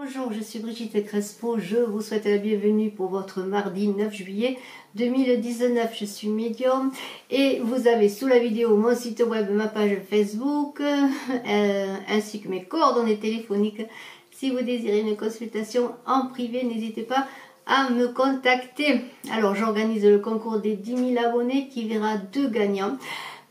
Bonjour, je suis Brigitte Crespo, je vous souhaite la bienvenue pour votre mardi 9 juillet 2019. Je suis médium et vous avez sous la vidéo mon site web, ma page Facebook, ainsi que mes coordonnées téléphoniques. Si vous désirez une consultation en privé, n'hésitez pas à me contacter. Alors j'organise le concours des 10 000 abonnés qui verra 2 gagnants.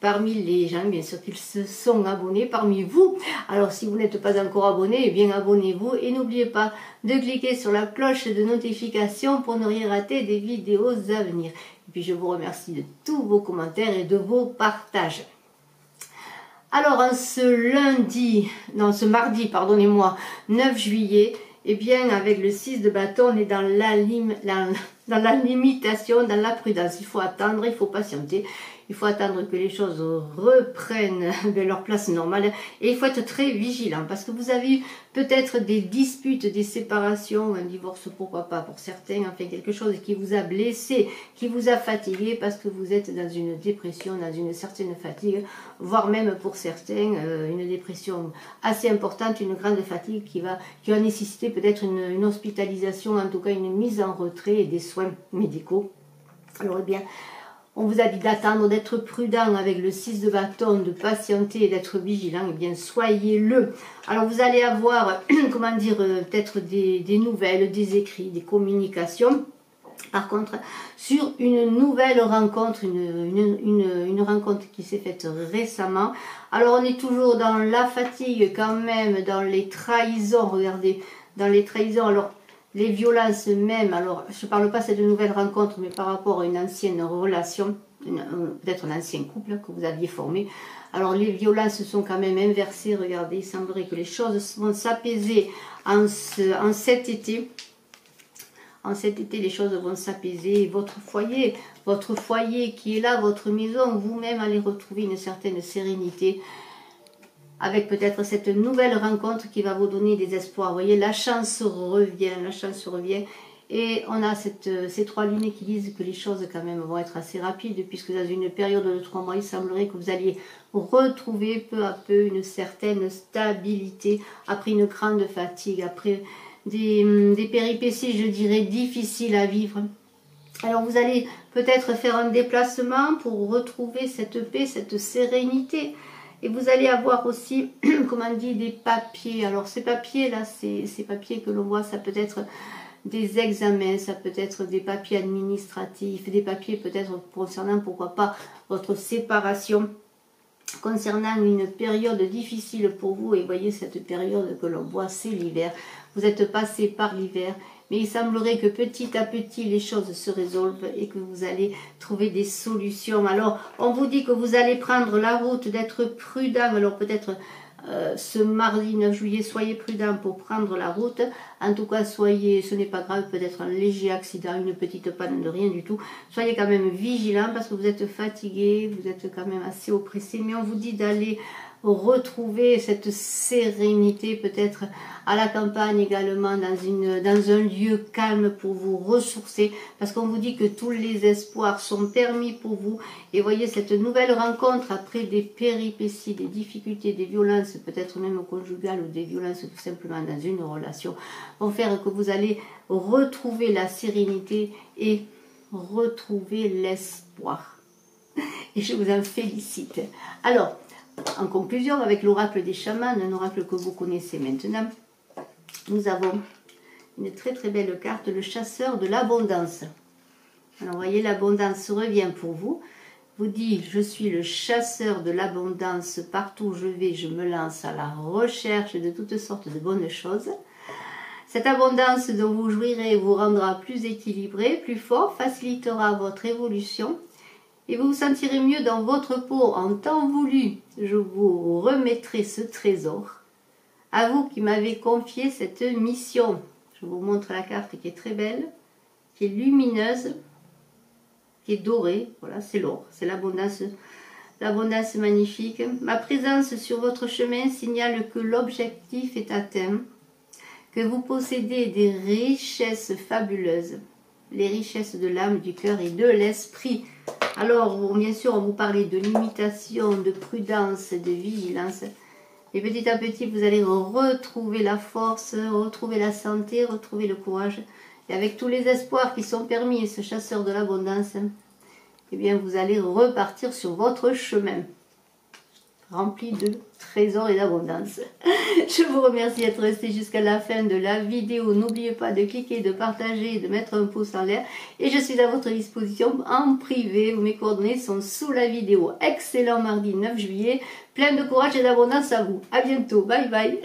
Parmi les gens, bien sûr, qu'ils se sont abonnés, parmi vous. Alors, si vous n'êtes pas encore abonné, eh bien, abonnez-vous. Et n'oubliez pas de cliquer sur la cloche de notification pour ne rien rater des vidéos à venir. Et puis, je vous remercie de tous vos commentaires et de vos partages. Alors, ce mardi, pardonnez-moi, 9 juillet, eh bien, avec le 6 de bâton, on est dans la limitation, dans la prudence. Il faut attendre, il faut patienter. Il faut attendre que les choses reprennent de leur place normale et il faut être très vigilant parce que vous avez eu peut-être des disputes, des séparations, un divorce pourquoi pas pour certains, enfin quelque chose qui vous a blessé, qui vous a fatigué parce que vous êtes dans une dépression, dans une certaine fatigue, voire même pour certains une dépression assez importante, une grande fatigue qui va nécessiter peut-être une hospitalisation, en tout cas une mise en retrait et des soins médicaux. Alors eh bien, on vous a dit d'attendre, d'être prudent avec le 6 de bâton, de patienter et d'être vigilant. Eh bien, soyez-le. Alors, vous allez avoir, comment dire, peut-être des nouvelles, des écrits, des communications. Par contre, sur une nouvelle rencontre, une rencontre qui s'est faite récemment. Alors, on est toujours dans la fatigue quand même, dans les trahisons. Regardez, dans les trahisons. Alors, les violences même, alors je ne parle pas de cette nouvelle rencontre, mais par rapport à une ancienne relation, peut-être un ancien couple que vous aviez formé. Alors les violences sont quand même inversées, regardez, il semblerait que les choses vont s'apaiser en cet été. En cet été, les choses vont s'apaiser. Votre foyer qui est là, votre maison, vous-même allez retrouver une certaine sérénité. Avec peut-être cette nouvelle rencontre qui va vous donner des espoirs. Vous voyez, la chance revient, Et on a ces 3 lignes qui disent que les choses quand même vont être assez rapides, puisque dans une période de 3 mois, il semblerait que vous alliez retrouver peu à peu une certaine stabilité, après une grande fatigue, après des péripéties, je dirais, difficiles à vivre. Alors vous allez peut-être faire un déplacement pour retrouver cette paix, cette sérénité. Et vous allez avoir aussi, comme on dit, des papiers. Alors ces papiers-là, ces papiers que l'on voit, ça peut être des examens, ça peut être des papiers administratifs, des papiers peut-être concernant, pourquoi pas, votre séparation, concernant une période difficile pour vous. Et voyez, cette période que l'on voit, c'est l'hiver. Vous êtes passé par l'hiver. Mais il semblerait que petit à petit, les choses se résolvent et que vous allez trouver des solutions. Alors, on vous dit que vous allez prendre la route, d'être prudent. Alors, peut-être ce mardi 9 juillet, soyez prudent pour prendre la route. En tout cas, ce n'est pas grave, peut-être un léger accident, une petite panne de rien du tout. Soyez quand même vigilant parce que vous êtes fatigué, vous êtes quand même assez oppressé. Mais on vous dit d'aller retrouver cette sérénité, peut-être à la campagne également, dans un lieu calme pour vous ressourcer, parce qu'on vous dit que tous les espoirs sont permis pour vous. Et voyez, cette nouvelle rencontre, après des péripéties, des difficultés, des violences, peut-être même conjugales, ou des violences tout simplement dans une relation, vont faire que vous allez retrouver la sérénité et retrouver l'espoir. Et je vous en félicite. Alors, en conclusion, avec l'oracle des chamans, un oracle que vous connaissez maintenant, nous avons une très très belle carte, le chasseur de l'abondance. Alors, vous voyez, l'abondance revient pour vous. Vous dit, je suis le chasseur de l'abondance, partout où je vais, je me lance à la recherche de toutes sortes de bonnes choses. Cette abondance dont vous jouirez vous rendra plus équilibré, plus fort, facilitera votre évolution. Et vous vous sentirez mieux dans votre peau en temps voulu. Je vous remettrai ce trésor. À vous qui m'avez confié cette mission. Je vous montre la carte qui est très belle, qui est lumineuse, qui est dorée. Voilà, c'est l'or, c'est l'abondance magnifique. Ma présence sur votre chemin signale que l'objectif est atteint, que vous possédez des richesses fabuleuses, les richesses de l'âme, du cœur et de l'esprit. Alors, bien sûr, on vous parlait de limitation, de prudence, de vigilance. Et petit à petit, vous allez retrouver la force, retrouver la santé, retrouver le courage. Et avec tous les espoirs qui sont permis, ce chasseur de l'abondance, eh bien, vous allez repartir sur votre chemin, rempli de trésors et d'abondance. Je vous remercie d'être resté jusqu'à la fin de la vidéo. N'oubliez pas de cliquer, de partager, de mettre un pouce en l'air. Et je suis à votre disposition en privé. Mes coordonnées sont sous la vidéo. Excellent mardi 9 juillet. Plein de courage et d'abondance à vous. À bientôt. Bye bye.